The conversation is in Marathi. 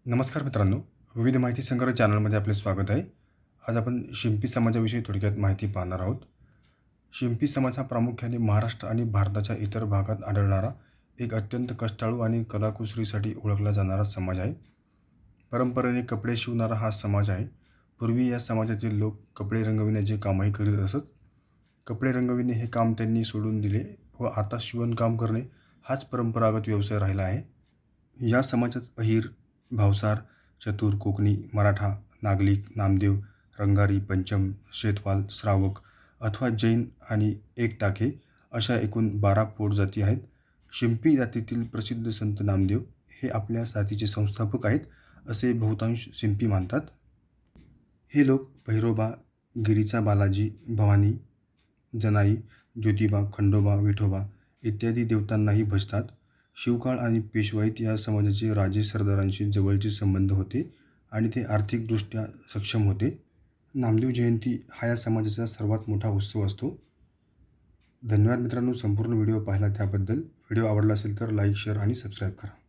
नमस्कार मित्रांनो, विविध माहिती संग्रह चॅनलमध्ये आपले स्वागत आहे. आज आपण शिंपी समाजाविषयी थोडक्यात माहिती पाहणार आहोत. शिंपी समाज हा प्रामुख्याने महाराष्ट्र आणि भारताच्या इतर भागात आढळणारा एक अत्यंत कष्टाळू आणि कलाकुसरीसाठी ओळखला जाणारा समाज आहे. परंपरेने कपडे शिवणारा हा समाज आहे. पूर्वी या समाजातील लोक कपडे रंगविण्याचे कामही करीत असत. कपडे रंगविणे हे काम त्यांनी सोडून दिले व आता शिवणकाम करणे हाच परंपरागत व्यवसाय राहिला आहे. या समाजात अहिर, भावसार, चतुर, कोकणी, मराठा, नागलिक, नामदेव, रंगारी, पंचम, शेतवाल, श्रावक अथवा जैन आणि एकटाके अशा एकूण 12 पोटजाती आहेत. शिंपी जातीतील प्रसिद्ध संत नामदेव हे आपल्या जातीचे संस्थापक आहेत, असे बहुतांश शिंपी मानतात. हे लोक भैरोबा, गिरीचा बालाजी, भवानी, जनाई, ज्योतिबा, खंडोबा, विठोबा इत्यादी देवतांनाही भजतात. शिवकाळ आणि पेशवाईत या समाजाचे राजे सरदारांशी जवळचे संबंध होते आणि ते आर्थिकदृष्ट्या सक्षम होते. नामदेव जयंती हा या समाजाचा सर्वात मोठा उत्सव असतो. धन्यवाद मित्रांनो, संपूर्ण व्हिडिओ पाहिला त्याबद्दल. व्हिडिओ आवडला असेल तर लाईक, शेअर आणि सबस्क्राईब करा.